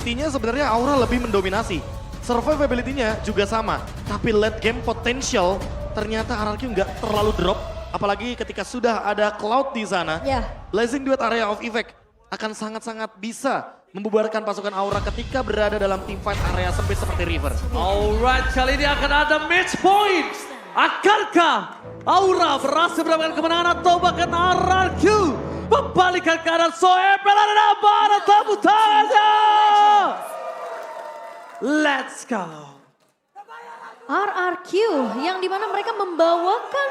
Intinya sebenarnya Aura lebih mendominasi. Survivability-nya juga sama. Tapi late game potential ternyata RRQ nggak terlalu drop. Apalagi ketika sudah ada Cloud di sana. Ya. Blazing Duet Area of Effect akan sangat-sangat bisa membubarkan pasukan Aura ketika berada dalam teamfight area sempit seperti River. Alright, kali ini akan ada match point. Akankah Aura berhasil mendapatkan kemenangan atau bahkan RRQ membalikan keadaan Soebel ada barat tepuk tangannya. Let's go. RRQ yang dimana mereka membawakan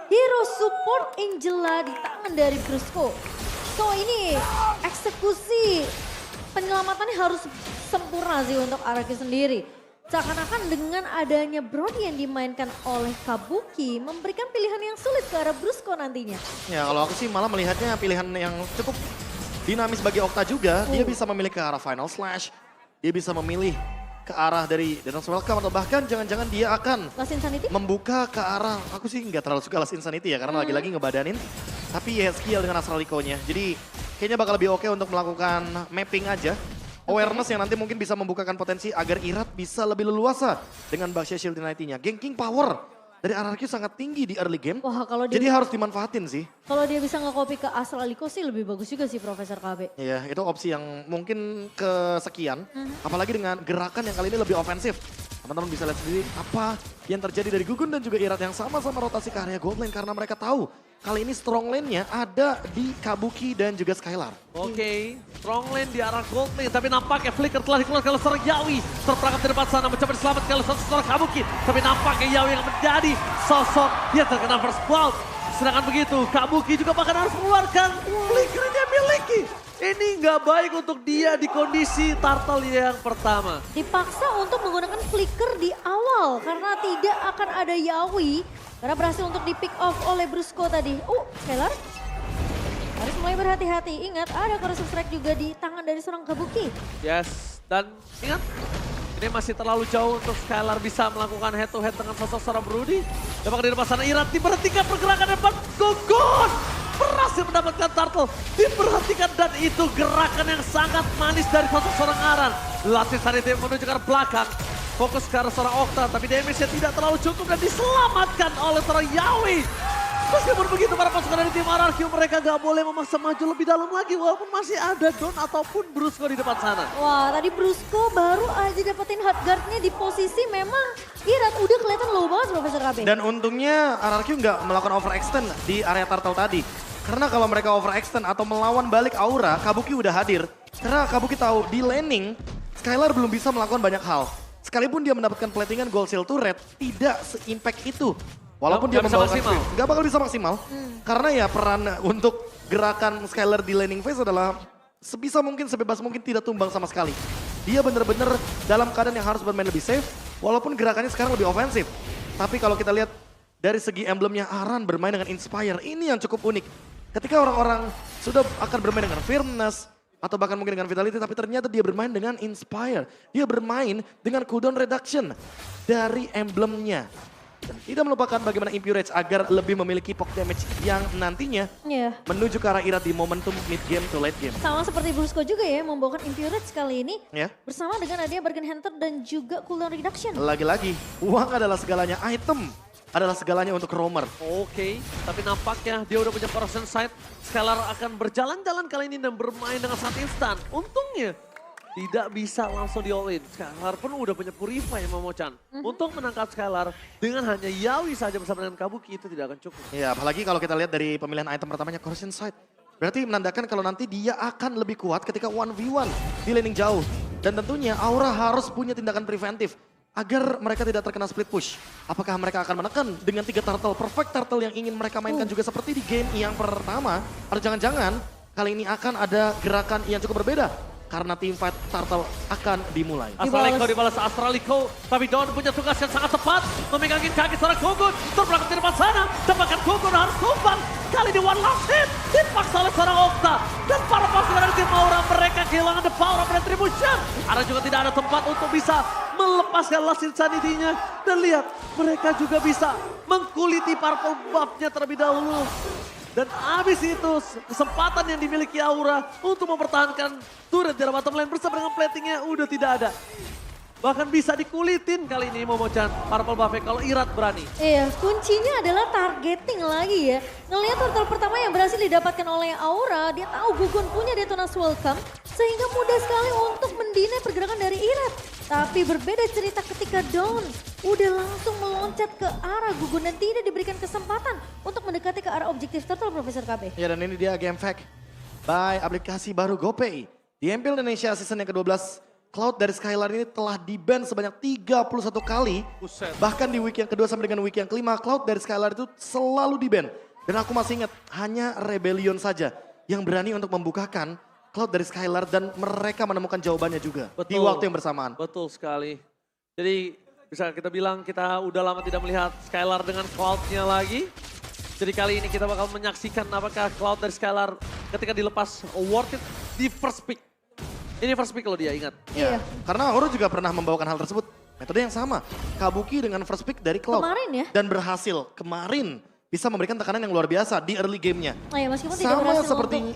hero support Angela di tangan dari Brusco. So ini eksekusi penyelamatannya harus sempurna sih untuk RRQ sendiri. Seakan-akan dengan adanya Brody yang dimainkan oleh Kabuki memberikan pilihan yang sulit ke arah Brusco nantinya. Ya kalau aku sih malah melihatnya pilihan yang cukup dinamis bagi Okta juga. Dia bisa memilih ke arah Final Slash, dia bisa memilih ke arah dari Dance Welcome atau bahkan jangan-jangan dia akan Last Insanity? membuka ke arah, aku sih nggak terlalu suka Last Insanity ya karena lagi-lagi ngebadanin. Tapi ya skill dengan Astral Echo-nya. Jadi kayaknya bakal lebih oke untuk melakukan mapping aja. Awareness yang nanti mungkin bisa membukakan potensi agar Irat bisa lebih leluasa dengan Baxia Shield Dynasty-nya. Ganking power dari RRQ sangat tinggi di early game. Wah kalau dia, Jadi harus dimanfaatin sih. kalau dia bisa nge-copy ke Astral Echo sih lebih bagus juga sih Profesor KB. Iya, itu opsi yang mungkin kesekian. Apalagi dengan gerakan yang kali ini lebih ofensif. Teman-teman bisa lihat sendiri apa yang terjadi dari Gugun dan juga Irat yang sama-sama rotasi ke area gold lane. Karena mereka tahu kali ini strong lane-nya ada di Kabuki dan juga Skylar. Oke, strong lane di arah gold lane. Tapi nampaknya Flicker telah dikeluarkan oleh seorang Yawi. Terperangkap di depan sana mencoba diselamatkan oleh seorang Kabuki. Tapi nampaknya Yawi yang menjadi sosok yang terkena first blood. Sedangkan begitu, Kabuki juga bahkan harus mengeluarkan Flicker yang dia miliki. Ini nggak baik untuk dia di kondisi turtle yang pertama. Dipaksa untuk menggunakan flicker di awal karena tidak akan ada Yawi. Karena berhasil untuk di pick off oleh Brusco tadi. Skylar harus mulai berhati-hati. Ingat ada corrosive strike juga di tangan dari seorang Kabuki. Yes, dan ingat ini masih terlalu jauh untuk Skylar bisa melakukan head to head dengan sosok seorang Brody. Dan bahkan di depan sana Irat diperhatikan pergerakan depan Gugun. Berhasil mendapatkan turtle, diperhatikan dan itu gerakan yang sangat manis dari sosok seorang Aran. Latih Sanity menuju ke arah belakang, fokus ke arah seorang Okta, tapi damage-nya tidak terlalu cukup dan diselamatkan oleh seorang Yawi. Meskipun begitu para pasukan dari tim RRQ mereka gak boleh memaksa maju lebih dalam lagi walaupun masih ada Don ataupun Brusco di depan sana. Wah tadi Brusco baru aja dapetin hot guard-nya di posisi memang Irat udah kelihatan low banget Profesor KB. Dan untungnya RRQ nggak melakukan overextend di area turtle tadi. Karena kalau mereka overextend atau melawan balik Aura, Kabuki udah hadir. Karena Kabuki tahu di laning, Skylar belum bisa melakukan banyak hal. Sekalipun dia mendapatkan platingan gold seal turret, tidak se-impact itu. Walaupun dia bisa membawakan maksimal. nggak bakal bisa maksimal. Karena ya peran untuk gerakan Skylar di laning phase adalah sebisa mungkin, sebebas mungkin tidak tumbang sama sekali. Dia bener-bener dalam keadaan yang harus bermain lebih safe, walaupun gerakannya sekarang lebih ofensif. Tapi kalau kita lihat dari segi emblemnya Aran bermain dengan Inspire, ini yang cukup unik. Ketika orang-orang sudah akan bermain dengan Firmness, atau bahkan mungkin dengan Vitality, tapi ternyata dia bermain dengan Inspire. Dia bermain dengan cooldown reduction dari emblemnya. Dan tidak melupakan bagaimana Impurage agar lebih memiliki poke damage yang nantinya menuju ke arah Irat di momentum mid game to late game. Sama seperti Brusco juga ya membawakan Impurage kali ini. Ya. Bersama dengan adanya Bargain Hunter dan juga cooldown reduction. Lagi-lagi, uang adalah segalanya, item adalah segalanya untuk roamer. Oke, tapi nampaknya dia udah punya corruption sight. Skylar akan berjalan-jalan kali ini dan bermain dengan sangat instan. Untungnya tidak bisa langsung di all in. Skylar pun udah punya Purify yang Momo-chan. Untuk menangkap Skylar dengan hanya Yawi saja bersama dengan Kabuki itu tidak akan cukup. Ya, apalagi kalau kita lihat dari pemilihan item pertamanya Corrosion Sight. Berarti menandakan kalau nanti dia akan lebih kuat ketika 1v1 di laning jauh. Dan tentunya Aura harus punya tindakan preventif agar mereka tidak terkena split push. Apakah mereka akan menekan dengan 3 turtle, perfect turtle yang ingin mereka mainkan juga seperti di game yang pertama? Atau jangan-jangan kali ini akan ada gerakan yang cukup berbeda? Karena tim fight turtle akan dimulai. Astraliko dibalas Astraliko, tapi Don punya tugas yang sangat tepat. Memegangin kaki seorang Gugun, terbelakang di depan sana. Tebakan Gugun harus tumbang. Kali ini one last hit, dipaksa oleh seorang Okta. Dan para pasukan dari tim Aura mereka kehilangan the power of retribution. Ada juga tidak ada tempat untuk bisa melepaskan last insanity-nya. Dan lihat, mereka juga bisa mengkuliti purple buff-nya terlebih dahulu. Dan abis itu kesempatan yang dimiliki Aura untuk mempertahankan turret di bottom lane bersama dengan platingnya udah tidak ada. Bahkan bisa dikulitin kali ini Momochan, Purple Buffet kalau Irat berani. Iya, kuncinya adalah targeting lagi ya. Ngelihat turtle pertama yang berhasil didapatkan oleh Aura, dia tahu Gugun punya Detona's Welcome, sehingga mudah sekali untuk mendinai pergerakan dari Irat. Tapi berbeda cerita ketika Dawn udah langsung meloncat ke arah Gugun dan tidak diberikan kesempatan untuk mendekati ke arah objektif turtle Profesor KB. Ya dan ini dia game fact by aplikasi baru GoPay. Di MPL Indonesia season yang ke-12, Cloud dari Skylar ini telah di-ban sebanyak 31 kali. Buset. Bahkan di week yang kedua sampai dengan week yang kelima, Cloud dari Skylar itu selalu di-ban. Dan aku masih ingat, hanya Rebellion saja yang berani untuk membukakan Cloud dari Skylar dan mereka menemukan jawabannya juga di waktu yang bersamaan. Betul sekali. Jadi bisa kita bilang kita udah lama tidak melihat Skylar dengan Cloud-nya lagi. Jadi kali ini kita bakal menyaksikan apakah Cloud dari Skylar ketika dilepas worth it di first pick. Ini first pick kalau dia ingat. Iya. Karena Oro juga pernah membawakan hal tersebut. Metode yang sama. Kabuki dengan first pick dari Cloud. Kemarin ya? Dan berhasil kemarin bisa memberikan tekanan yang luar biasa di early game-nya. Oh ya, meskipun tidak Sama berhasil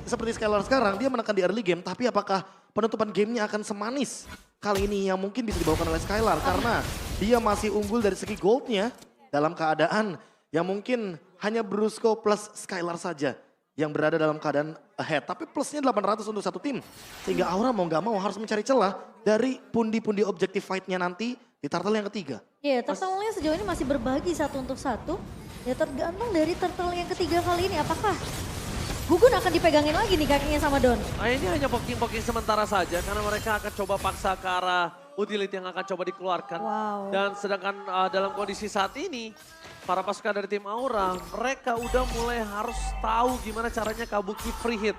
seperti Skylar sekarang, dia menekan di early game. Tapi apakah penutupan gamenya akan semanis kali ini yang mungkin bisa dibawakan oleh Skylar? Karena dia masih unggul dari segi goldnya dalam keadaan yang mungkin hanya Brusco plus Skylar saja yang berada dalam keadaan ahead. Tapi plusnya 800 untuk satu tim. Sehingga Aura mau gak mau harus mencari celah dari pundi-pundi objektif fight-nya nanti di turtle yang ketiga. Iya, turtle-nya sejauh ini masih berbagi satu untuk satu. Ya tergantung dari turtle yang ketiga kali ini. Apakah Gugun akan dipegangin lagi nih kakinya sama Dawn? Nah ini hanya poking-poking sementara saja karena mereka akan coba paksa ke arah utility yang akan coba dikeluarkan. Wow. Dan sedangkan dalam kondisi saat ini, para pasukan dari tim Aura, mereka udah mulai harus tahu gimana caranya Kabuki free hit.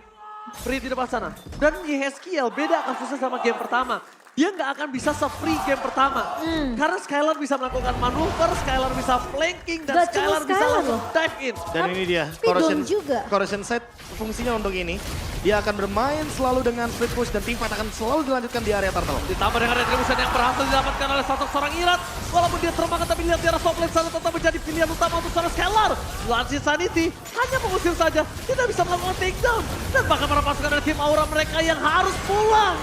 Free hit di depan sana. Dan Yeskiel beda kasusnya sama game pertama. Dia nggak akan bisa se-free game pertama. Karena Skylar bisa melakukan manuver, Skylar bisa flanking, dan Gak cuma Skylar bisa Skylar langsung loh. dive in. Dan ini dia, Dawn juga. Corrosion Set fungsinya untuk ini. Dia akan bermain selalu dengan split push dan team fight akan selalu dilanjutkan di area turtle. Ditambah dengan retribution yang berhasil didapatkan oleh sosok seorang Irat. Walaupun dia termakan tapi lihat di arah top lane sana tetap menjadi pilihan utama untuk seorang Skylar. Lansir Sanity hanya mengusir saja, tidak bisa melakukan takedown. Dan bahkan para pasukan dari tim Aura mereka yang harus pulang.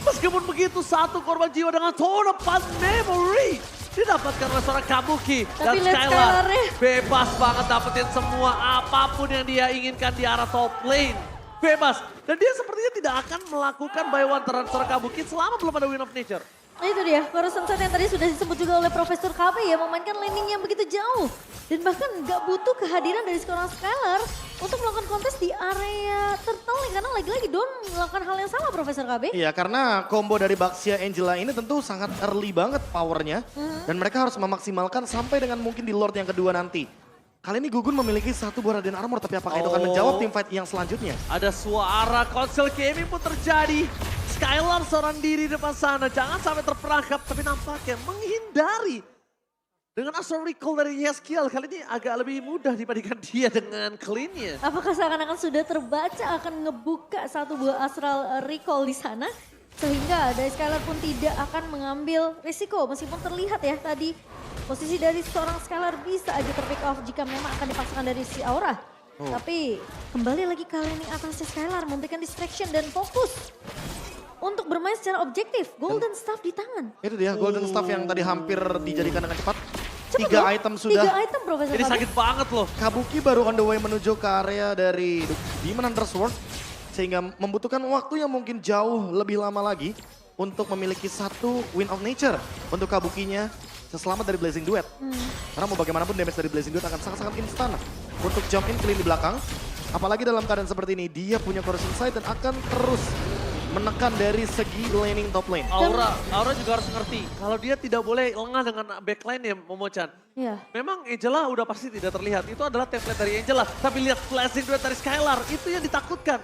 Meskipun begitu, satu korban jiwa dengan Tone of Memory didapatkan oleh seorang Kabuki. Tapi Dan lihat Skylar Skylar-nya. bebas banget dapetin semua apapun yang dia inginkan di arah top lane. Bebas. Dan dia sepertinya tidak akan melakukan buy one terhadap seorang Kabuki selama belum ada Win of Nature. Nah itu dia, Corrosion Set yang tadi sudah disebut juga oleh Profesor KB ya, memainkan landing yang begitu jauh. Dan bahkan nggak butuh kehadiran dari seorang Skylar untuk melakukan kontes di area turtle karena lagi-lagi Dawn melakukan hal yang sama Profesor KB. Iya, karena combo dari Baxia Angela ini tentu sangat early banget powernya. Dan mereka harus memaksimalkan sampai dengan mungkin di Lord yang kedua nanti. Kali ini Gugun memiliki satu buah Radiant Armor, tapi apakah itu akan menjawab tim fight yang selanjutnya? Ada suara konsel gaming pun terjadi. Skylar seorang diri depan sana, jangan sampai terperangkap, tapi nampaknya menghindari. Dengan Astral Recall dari Yeskiel, kali ini agak lebih mudah dibandingkan dia dengan clean-nya. Apakah seakan-akan sudah terbaca akan ngebuka satu buah Astral Recall di sana? Sehingga dari Skylar pun tidak akan mengambil risiko meskipun terlihat ya tadi posisi dari seorang Skylar bisa aja terpick off jika memang akan dipaksakan dari si Aura. Tapi kembali lagi kali ini atasnya Skylar memberikan distraction dan fokus untuk bermain secara objektif. Golden Staff di tangan. Itu dia Golden Staff yang tadi hampir dijadikan dengan cepat. Cepet 3 loh, item sudah. 3 item Profesor Ini KB. sakit banget loh. Kabuki baru on the way menuju ke area dari Demon Hunter Sword. Sehingga membutuhkan waktu yang mungkin jauh lebih lama lagi untuk memiliki satu Win of Nature untuk Kabukinya selamat dari Blazing Duet. Karena mau bagaimanapun damage dari Blazing Duet akan sangat-sangat instan untuk jump in clean di belakang. Apalagi dalam keadaan seperti ini dia punya Corrosion Sight dan akan terus menekan dari segi laning top lane. Aura juga harus ngerti kalau dia tidak boleh lengah dengan backline ya Momochan. Iya. Memang Angela udah pasti tidak terlihat. Itu adalah template dari Angela. Tapi lihat flashing duet dari Skylar, itu yang ditakutkan.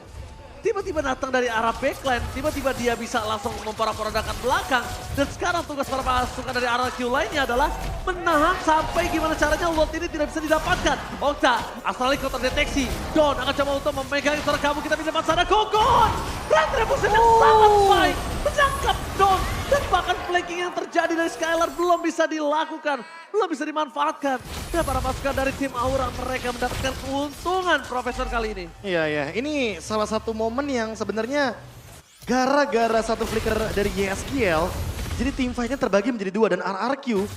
Tiba-tiba datang dari arah backline, tiba-tiba dia bisa langsung memporak-porandakan belakang. Dan sekarang tugas para pasukan dari arah Q lainnya adalah menahan sampai gimana caranya Lord ini tidak bisa didapatkan. Okta, Astralico terdeteksi. Dawn akan coba untuk memegang seorang kamu kita di depan sana. Gogon! Retribution yang sangat baik. Menangkap Dawn. Dan bahkan flanking yang terjadi dari Skylar belum bisa dilakukan. Belum bisa dimanfaatkan. Dan para pasukan dari tim Aura mereka mendapatkan keuntungan Profesor kali ini. Iya, ini salah satu momen yang sebenarnya gara-gara satu flicker dari YSKL, jadi tim fight-nya terbagi menjadi dua dan RRQ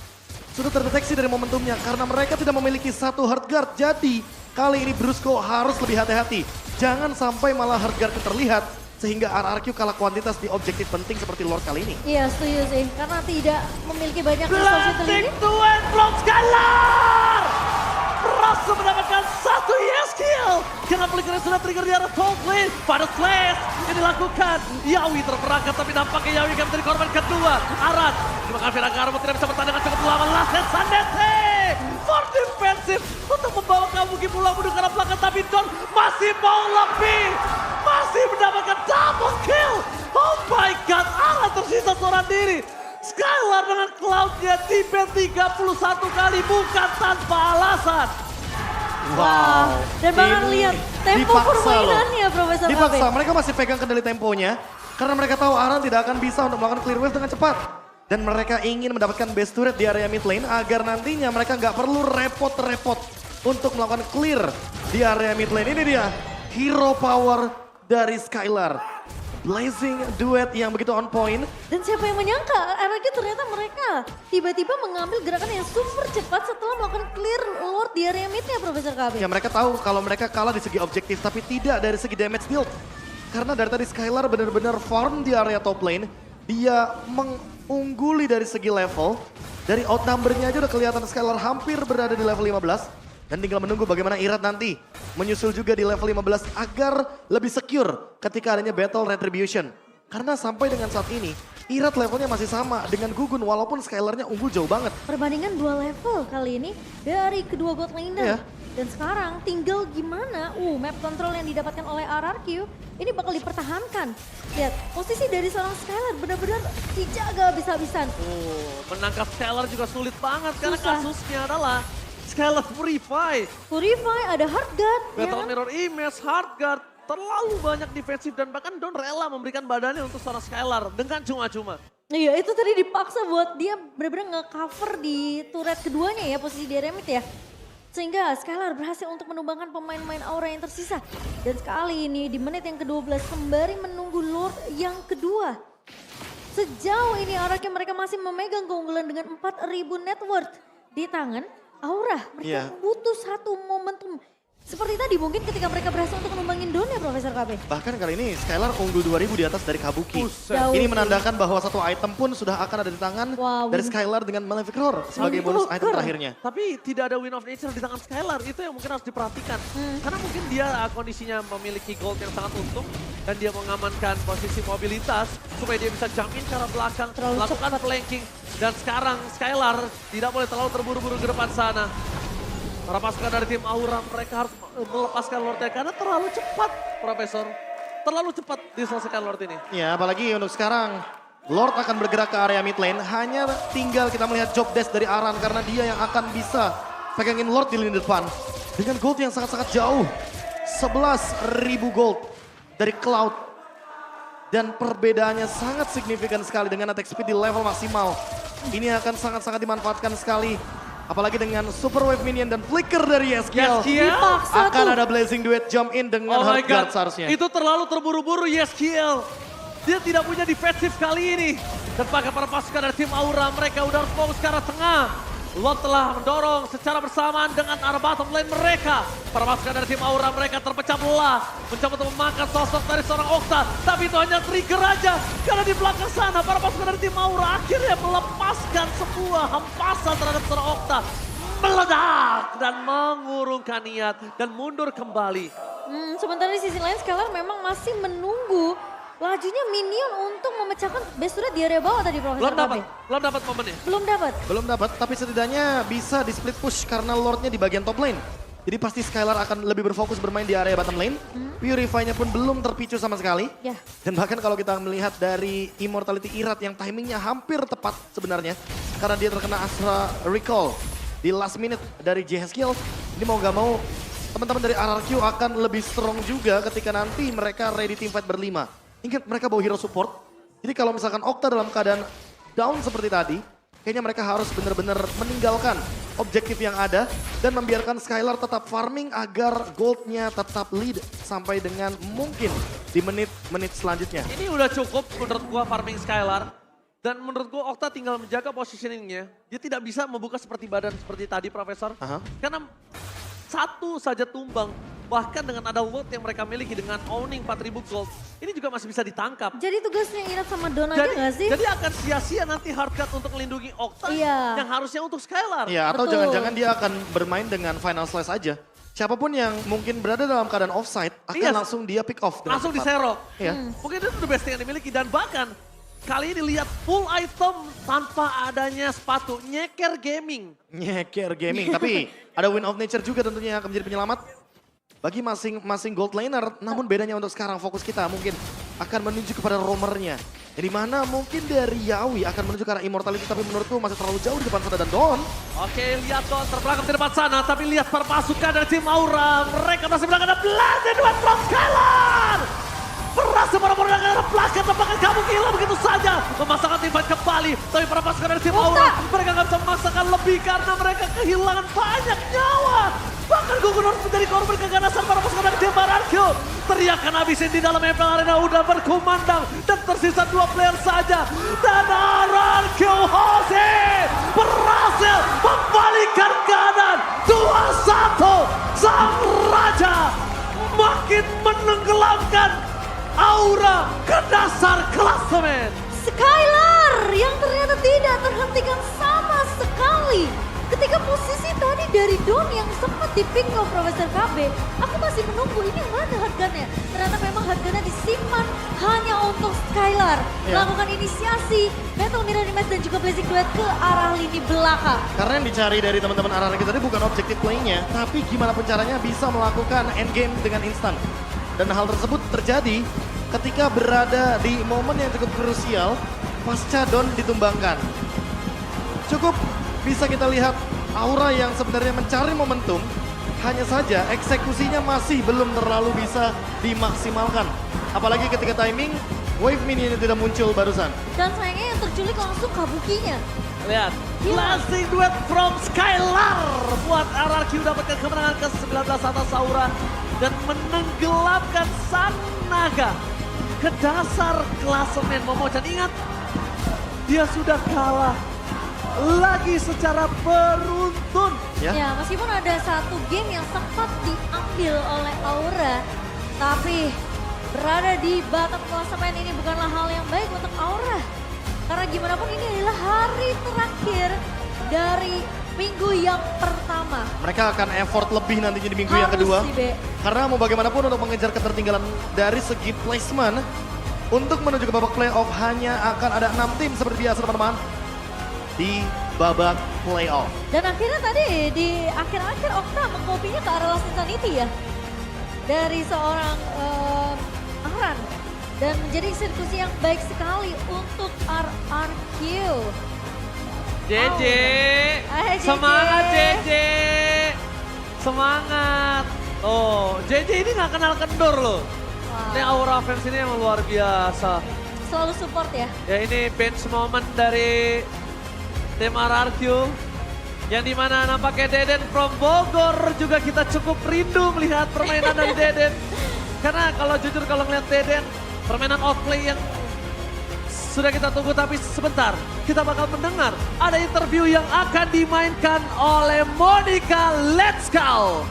sudah terdeteksi dari momentumnya karena mereka tidak memiliki satu hard guard. Jadi kali ini Brusco harus lebih hati-hati. Jangan sampai malah hard guard terlihat sehingga RRQ kalah kuantitas di objektif penting seperti Lord kali ini. Iya setuju sih, karena tidak memiliki banyak resource itu Blessing ini. to end from Skylar! Berhasil mendapatkan satu kill. Karena flickernya sudah trigger di arah top lane. Pada slash yang dilakukan. Yawi terperangkap tapi nampaknya Yawi akan menjadi korban kedua. Aran dimakan Viragarmo tidak bisa bertahan dengan cukup lama. Laset Sandete for defensive untuk membawa Kabuki pulang menuju ke arah belakang. Tapi Don masih mau lebih. Masih mendapatkan double kill. Oh my god, Alan tersisa seorang diri. Skylar dengan Cloud-nya tipe 31 kali bukan tanpa alasan. Wah, dan bahkan ini lihat tempo dipaksa permainannya loh. Profesor Dipaksa, KB. mereka masih pegang kendali temponya karena mereka tahu Aran tidak akan bisa untuk melakukan clear wave dengan cepat. Dan mereka ingin mendapatkan base turret di area mid lane agar nantinya mereka nggak perlu repot-repot untuk melakukan clear di area mid lane. Ini dia hero power dari Skylar. Blazing duet yang begitu on point. Dan siapa yang menyangka, RRQ ternyata mereka tiba-tiba mengambil gerakan yang super cepat setelah melakukan clear Lord di area mid-nya Profesor KB. Ya mereka tahu kalau mereka kalah di segi objektif tapi tidak dari segi damage dealt. Karena dari tadi Skylar benar-benar farm di area top lane. Dia mengungguli dari segi level. Dari outnumber-nya aja udah kelihatan Skylar hampir berada di level 15. Dan tinggal menunggu bagaimana Irat nanti menyusul juga di level 15 agar lebih secure ketika adanya battle retribution. Karena sampai dengan saat ini Irat levelnya masih sama dengan Gugun walaupun Skylarnya unggul jauh banget. Perbandingan 2 level kali ini dari kedua bot laner. Iya. Dan sekarang tinggal gimana map control yang didapatkan oleh RRQ ini bakal dipertahankan. Lihat, posisi dari seorang Skylar benar-benar dijaga habis-habisan. Menangkap Skylar juga sulit banget karena Susah. kasusnya adalah Skylar Purify. Purify, ada hard guard. ya Battle kan? Mirror Image, Hard Guard, terlalu banyak defensif dan bahkan Don rela memberikan badannya untuk seorang Skylar dengan cuma-cuma. Iya, itu tadi dipaksa buat dia benar-benar nge-cover di turret keduanya ya, posisi di remit ya. Sehingga Skylar berhasil untuk menumbangkan pemain-pemain Aura yang tersisa. Dan sekali ini di menit yang ke-12 sembari menunggu Lord yang kedua. Sejauh ini RRQ mereka masih memegang keunggulan dengan 4.000 net worth di tangan. Aura, mereka Iya. butuh satu momentum. Seperti tadi mungkin ketika mereka berhasil untuk menumbangin Don ya Profesor KB. Bahkan kali ini Skylar unggul 2000 di atas dari Kabuki. Buset. Jauh Ini sih. menandakan bahwa satu item pun sudah akan ada di tangan Wow, dari win. Skylar dengan Malefic Roar sebagai bonus item Invoker. terakhirnya. Tapi tidak ada Win of Nature di tangan Skylar, itu yang mungkin harus diperhatikan. Karena mungkin dia kondisinya memiliki gold yang sangat untung dan dia mengamankan posisi mobilitas supaya dia bisa jump in ke arah belakang, Terlalu melakukan cepat. flanking. Dan sekarang Skylar tidak boleh terlalu terburu-buru ke depan sana. Para pasukan dari tim Aura mereka harus melepaskan Lordnya karena terlalu cepat Profesor. Terlalu cepat diselesaikan Lord ini. Ya apalagi untuk sekarang Lord akan bergerak ke area mid lane. Hanya tinggal kita melihat job desk dari Aran karena dia yang akan bisa pegangin Lord di lini depan. Dengan gold yang sangat-sangat jauh. 11.000 gold dari Cloud. Dan perbedaannya sangat signifikan sekali dengan attack speed di level maksimal. Ini akan sangat-sangat dimanfaatkan sekali. Apalagi dengan super wave minion dan flicker dari YSKL. Dipaksa Akan tuh. ada blazing duet jump in dengan Oh my hard guard god, seharusnya. itu terlalu terburu-buru YSKL. Dia tidak punya defensif kali ini. Dan pakai para pasukan dari tim Aura, mereka udah fokus ke arah tengah. Lot telah mendorong secara bersamaan dengan arah bottom lane mereka. Para pasukan dari tim Aura mereka terpecah belah. Mencoba untuk memakan sosok dari seorang Okta. Tapi itu hanya trigger aja. Karena di belakang sana para pasukan dari tim Aura akhirnya melepaskan sebuah hempasan terhadap seorang Okta. Meledak dan mengurungkan niat dan mundur kembali. Sementara di sisi lain Skylar memang masih menunggu lajunya minion untuk memecahkan base turret di area bawah tadi Profesor KB. Belum dapat momennya. Belum dapat. Belum dapat, tapi setidaknya bisa di split push karena Lordnya di bagian top lane. Jadi pasti Skylar akan lebih berfokus bermain di area bottom lane. Purify-nya pun belum terpicu sama sekali. Ya. Dan bahkan kalau kita melihat dari Immortality Irat yang timingnya hampir tepat sebenarnya. Karena dia terkena Astra Recall di last minute dari JSKL. Ini mau gak mau teman-teman dari RRQ akan lebih strong juga ketika nanti mereka ready team fight berlima. Ingat mereka bawa hero support. Jadi kalau misalkan Okta dalam keadaan down seperti tadi, kayaknya mereka harus benar-benar meninggalkan objektif yang ada dan membiarkan Skylar tetap farming agar goldnya tetap lead sampai dengan mungkin di menit-menit selanjutnya. Ini udah cukup menurut gua farming Skylar. Dan menurut gua Okta tinggal menjaga positioningnya. Dia tidak bisa membuka seperti badan seperti tadi Profesor. Aha. Karena satu saja tumbang. Bahkan dengan ada world yang mereka miliki dengan owning 4.000 gold. Ini juga masih bisa ditangkap. Jadi tugasnya Irat sama Don aja nggak sih? Jadi akan sia-sia nanti hardcut untuk melindungi Okta Iya. yang harusnya untuk Skylar. Ya, atau Betul. jangan-jangan dia akan bermain dengan final slash aja. Siapapun yang mungkin berada dalam keadaan offside akan Iya. langsung dia pick off. dengan Langsung cepat. diserok. Iya. Mungkin itu the best thing yang dimiliki dan bahkan kali ini lihat full item tanpa adanya sepatu. Nyeker gaming. Nyeker gaming, tapi ada win of nature juga tentunya yang akan menjadi penyelamat bagi masing-masing gold laner. Namun bedanya untuk sekarang fokus kita mungkin akan menuju kepada roamernya. Di mana mungkin dari Yawi akan menuju ke arah immortality, tapi menurutku masih terlalu jauh di depan sana dan Don. Oke, lihat Don terbelakang di depan sana, tapi lihat perpasukan dari tim Aura. Mereka masih belakang ada blended one from Skylar. Berhasil para-para yang ada belakang, tebakan kamu gila begitu saja. Memasangkan tim fight kembali, tapi perpasukan dari tim Aura. Mereka nggak bisa memaksakan lebih karena mereka kehilangan banyak nyawa. Bahkan Gugun harus menjadi korban keganasan para pasukan dari tim Barakyo. Teriakan habisin di dalam MPL Arena udah berkumandang. Dan tersisa 2 player saja. Dan Barakyo Jose berhasil membalikan keadaan 2-1. Sang Raja makin menenggelamkan Aura ke dasar klasemen. Skylar yang ternyata tidak terhentikan sama sekali. Ketika posisi tadi dari Don yang sempat di-pick off Profesor KB, aku masih menunggu ini mana harganya. Ternyata memang harganya disimpan hanya untuk Skylar. Ya. Melakukan inisiasi, Battle Mirror Image dan juga Blazing Duet ke arah lini belakang. Karena yang dicari dari teman-teman arah kita tadi bukan objektif play-nya, tapi gimana pun caranya bisa melakukan endgame dengan instan. Dan hal tersebut terjadi ketika berada di momen yang cukup krusial pasca Don ditumbangkan. Cukup bisa kita lihat Aura yang sebenarnya mencari momentum, hanya saja eksekusinya masih belum terlalu bisa dimaksimalkan. Apalagi ketika timing, wave mini ini tidak muncul barusan. Dan sayangnya yang terculik langsung Kabukinya. Lihat, Blazing Duet from Skylar buat RRQ dapatkan kemenangan ke-19 atas Aura dan menenggelamkan Sang Naga ke dasar klasemen Momocan. Ingat, dia sudah kalah lagi secara beruntun. Ya, meskipun ada satu game yang sempat diambil oleh Aura, tapi berada di bottom klasemen ini bukanlah hal yang baik untuk Aura. Karena gimana pun ini adalah hari terakhir dari minggu yang pertama. Mereka akan effort lebih nantinya di minggu yang kedua. Harus sih, Be. Karena mau bagaimanapun untuk mengejar ketertinggalan dari segi placement, untuk menuju ke babak playoff hanya akan ada 6 tim seperti biasa teman-teman. Di babak playoff. Dan akhirnya tadi di akhir-akhir Okta mengkopinya ke arah Lost Insanity ya. Dari seorang Aran. Dan menjadi eksekusi yang baik sekali untuk RRQ. JJ, Hai, JJ. semangat JJ, semangat. Oh, JJ ini nggak kenal kendor loh. Wah, Ini Aura fans ini emang luar biasa. selalu support ya. Ya ini bench moment dari tim RRQ. Yang dimana nampaknya Deden from Bogor juga kita cukup rindu melihat permainan dari Deden. Karena kalau jujur kalau ngeliat Deden, permainan outplay yang sudah kita tunggu, tapi sebentar kita bakal mendengar ada interview yang akan dimainkan oleh Monica Let's Go.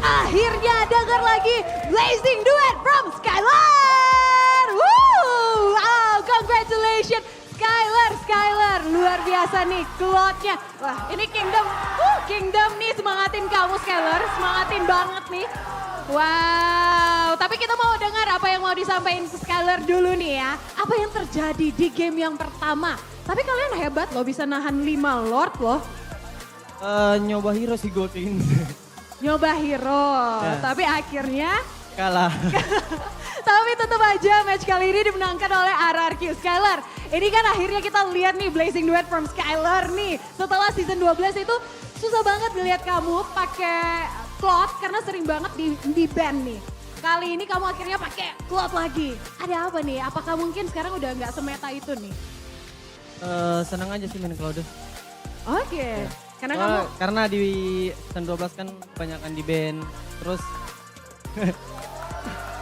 Akhirnya dengar lagi Blazing Duet from Skylar. Woo! Wow, congratulations Skylar, luar biasa nih klotnya. Wah, ini Kingdom nih semangatin kamu Skylar, semangatin banget nih. Wow, tapi kita mau dengar apa yang mau disampaikan ke Skylar dulu nih ya. Apa yang terjadi di game yang pertama? Tapi kalian hebat loh, bisa nahan 5 Lord loh. Nyoba hero sih gold in. Nyoba hero, Ya. tapi akhirnya Kalah. tapi tetap aja match kali ini dimenangkan oleh RRQ. Skylar, ini kan akhirnya kita lihat nih Blazing Duet from Skylar nih. Setelah season 12 itu susah banget ngeliat kamu pakai cloth karena sering banget di ban nih. kali ini kamu akhirnya pakai Cloud lagi. Ada apa nih? Apakah mungkin sekarang udah nggak semeta itu nih? Senang aja sih main Cloud. Oke. Karena kamu Karena di season 12 kan kebanyakan di band. Terus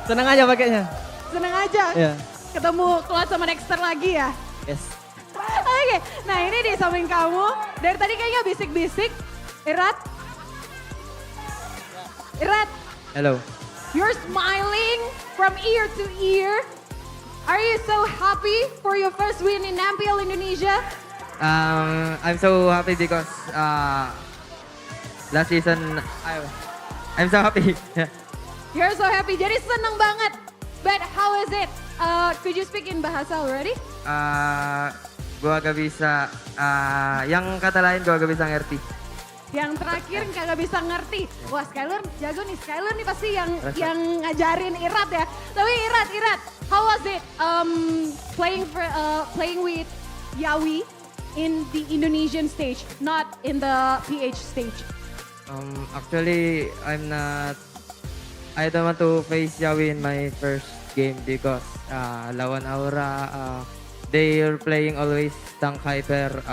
senang aja pakainya. seneng aja Iya. ketemu Cloud sama Dexter lagi ya? Yes. Oke, nah ini di samping kamu, dari tadi kayaknya bisik-bisik. Irat? Irat, Hello. you're smiling from ear to ear. Are you so happy for your first win in MPL Indonesia? I'm so happy because last season I'm so happy. You're so happy, jadi seneng banget. But how is it? Could you speak in bahasa already? Gua agak bisa yang kata lain gua agak bisa ngerti. Yang terakhir kagak bisa ngerti. Wah, Skyler jago nih. Skyler nih pasti yang ngajarin Irat ya. Tapi Irat, how was it playing with Yawi in the Indonesian stage, not in the PH stage? Actually I don't want to face Yawi in my first game because lawan Aura they are playing always tank hyper.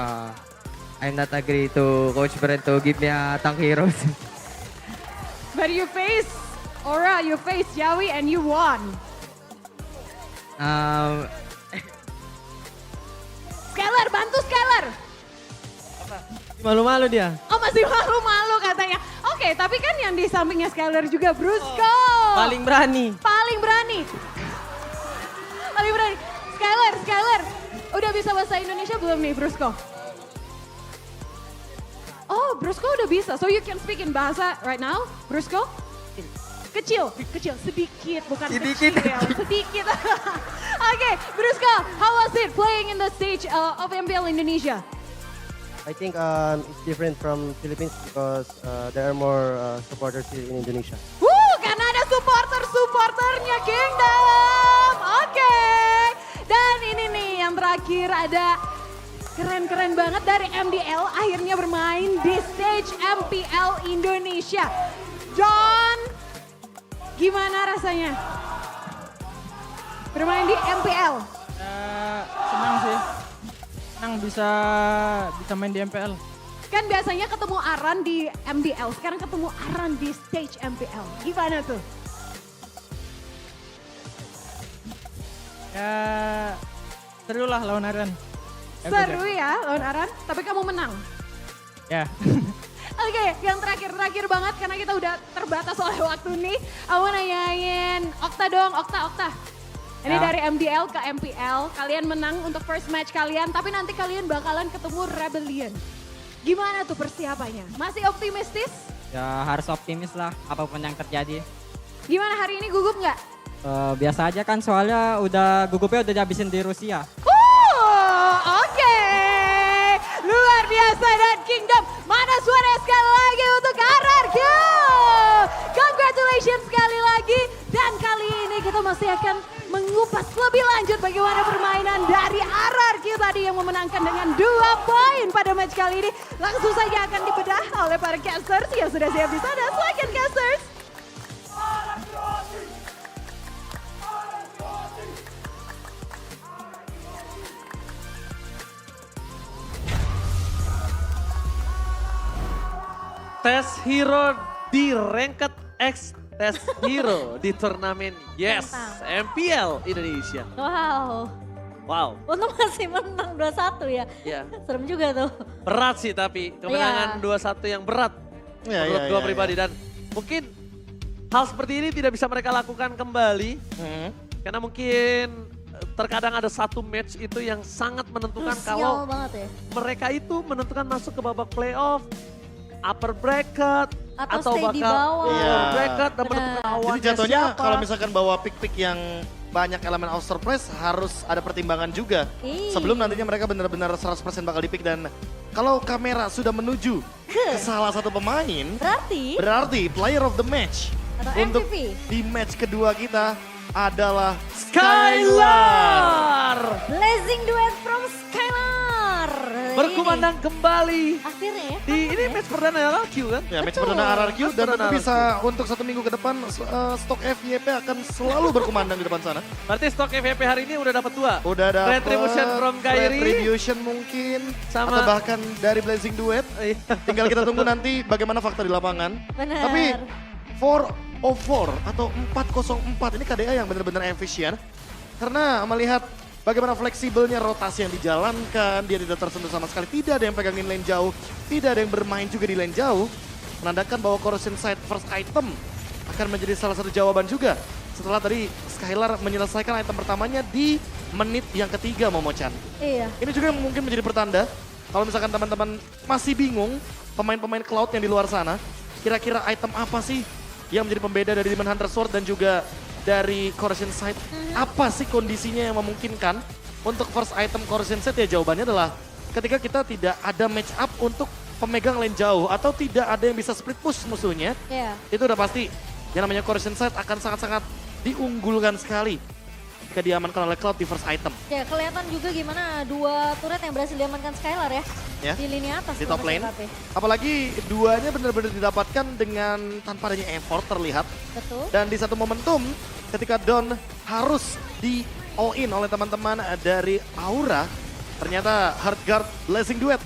I'm not agree to Coach Brent to give me a tank heroes. But you face Aura, you face Yawi and you won. Skyler, bantu Skyler. Malu-malu dia. Oh, masih malu-malu katanya. Oke, tapi kan yang di sampingnya Skyler juga Brusco. Paling berani. Paling berani. Paling berani. Skyler. Udah bisa bahasa Indonesia belum nih Brusco? Oh, Brusco udah bisa. So you can speak in bahasa right now, Brusco? Kecil, sedikit, bukan Sedikit. kecil, sedikit. Oke, Brusco, how was it playing in the stage of MPL Indonesia? I think it's different from Philippines because there are more supporters here in Indonesia. Karena ada supporternya Kingdom. Oke. Dan ini nih yang terakhir ada keren-keren banget dari MDL akhirnya bermain di stage MPL Indonesia. John, gimana rasanya bermain di MPL? Senang sih. Senang bisa main di MPL. Kan biasanya ketemu Aran di MDL, sekarang ketemu Aran di stage MPL. Gimana tuh? Ya seru lah lawan Aran. Seru ya lawan Aran, tapi kamu menang. Ya. Oke, yang terakhir banget karena kita udah terbatas oleh waktu nih. Aku nanyain Okta dong, Okta. Ini Ya. dari MDL ke MPL, kalian menang untuk first match kalian, tapi nanti kalian bakalan ketemu Rebellion. Gimana tuh persiapannya? Masih optimistis? Ya harus optimis lah apapun yang terjadi. Gimana hari ini gugup nggak? Biasa aja kan soalnya gugupnya udah dihabisin di Rusia. Oke. Luar biasa dan Kingdom. Mana suara sekali lagi untuk RRQ. Congratulations sekali lagi. Dan kali ini kita masih akan mengupas lebih lanjut bagaimana permainan dari RRQ tadi yang memenangkan dengan 2 poin pada match kali ini. Langsung saja akan dibedah oleh para casters yang sudah siap di sana. Silakan casters. Tes Hero di Ranked X Tes Hero di turnamen Yes MPL Indonesia. Wow. Wow, Untung masih menang 2-1 ya. ya Serem juga tuh. berat sih tapi kemenangan 2-1 yang berat menurut gua pribadi dan mungkin hal seperti ini tidak bisa mereka lakukan kembali karena mungkin terkadang ada satu match itu yang sangat menentukan kalau Krusial banget ya. mereka itu menentukan masuk ke babak playoff, upper bracket Atau stay di bakal bawah. lower bracket dan Benar. menentukan lawannya Jadi jatuhnya siapa. kalau misalkan bawa pick-pick yang banyak elemen out surprise harus ada pertimbangan juga. Iya. Sebelum nantinya mereka benar-benar 100% bakal di pick dan kalau kamera sudah menuju ke salah satu pemain, berarti player of the match Atau untuk MVP. di match kedua kita adalah Skylar! Blazing duet from Skylar. berkumandang kembali. Akhirnya ya. Di ini match perdana ya RRQ kan? Ya, match Betul. perdana RRQ dan Perdana tentu RRQ. bisa untuk 1 minggu ke depan stok FYP akan selalu berkumandang di depan sana. Berarti stok FVP hari ini udah dapat 2. Udah ada Retribution from Kairi. Retribution mungkin Sama- atau bahkan dari Blazing Duet. Iya. Tinggal kita tunggu nanti bagaimana fakta di lapangan. Benar. Tapi 404 atau 404 ini KDA yang benar-benar efisien. Karena melihat bagaimana fleksibelnya rotasi yang dijalankan, dia tidak tersentuh sama sekali. Tidak ada yang pegangin lane jauh, tidak ada yang bermain juga di lane jauh. Menandakan bahwa Corrosion Sight first item akan menjadi salah satu jawaban juga. Setelah tadi Skylar menyelesaikan item pertamanya di menit yang ketiga, Momochan. Iya. Ini juga yang mungkin menjadi pertanda kalau misalkan teman-teman masih bingung pemain-pemain cloud yang di luar sana, kira-kira item apa sih yang menjadi pembeda dari Demon Hunter Sword dan juga dari Corrosion Sight? Apa sih kondisinya yang memungkinkan untuk first item Corrosion Sight? Ya jawabannya adalah ketika kita tidak ada match up untuk pemegang lane jauh atau tidak ada yang bisa split push musuhnya, Iya. itu udah pasti yang namanya Corrosion Sight akan sangat-sangat diunggulkan sekali jika diamankan oleh Cloud di first item. Ya kelihatan juga gimana 2 turret yang berhasil diamankan Skylar ya. Ya, Di lini atas. di top Mas lane. FKP. Apalagi duanya benar-benar didapatkan dengan tanpa adanya effort terlihat. Betul. Dan di satu momentum ketika Don harus di all in oleh teman-teman dari Aura, ternyata Heartguard Blazing Duet.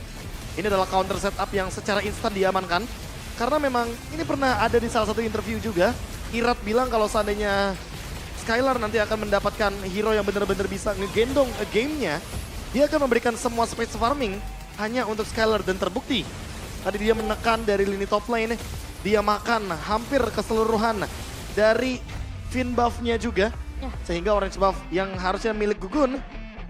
Ini adalah counter setup yang secara instan diamankan. Karena memang ini pernah ada di salah satu interview juga, Irat bilang kalau seandainya Skylar nanti akan mendapatkan hero yang benar-benar bisa ngegendong gamenya, dia akan memberikan semua space farming hanya untuk Skylar dan terbukti. Tadi dia menekan dari lini top lane, dia makan hampir keseluruhan dari Fin buff-nya juga. Ya. Sehingga orange buff yang harusnya milik Gugun,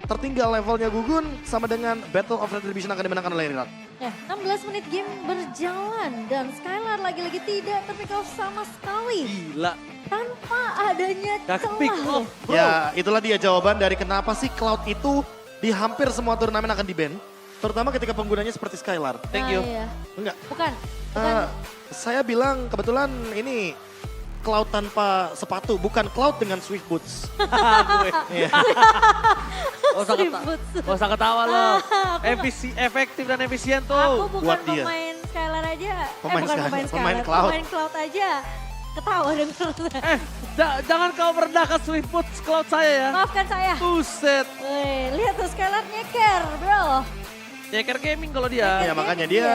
tertinggal levelnya Gugun sama dengan Battle of Retribution akan dimenangkan oleh Rirat. Ya, 16 menit game berjalan dan Skylar lagi-lagi tidak terpick off sama sekali. Gila. Tanpa adanya Gak celah. pick off, bro. Ya, itulah dia jawaban dari kenapa sih Cloud itu di hampir semua turnamen akan di-ban. Terutama ketika penggunanya seperti Skylar. Thank you. Iya. Enggak, Bukan. Bukan. saya bilang kebetulan ini Cloud tanpa sepatu, bukan Cloud dengan Swift Boots. Iya. Gak usah Swift ketawa, boots. gak usah ketawa lo. Efektif dan efisien Aku tuh. bukan buat dia. pemain Skylar aja. Pemain bukan Skylar, pemain pemain Skylar. Cloud. Pemain Cloud aja. Ketawa dengernya. Jangan kau merendahkan Swift Boots Cloud saya ya. Maafkan saya. Buset. Wih, lihat tuh Skylar nyeker, bro. Nyeker gaming kalau dia. Ya makanya dia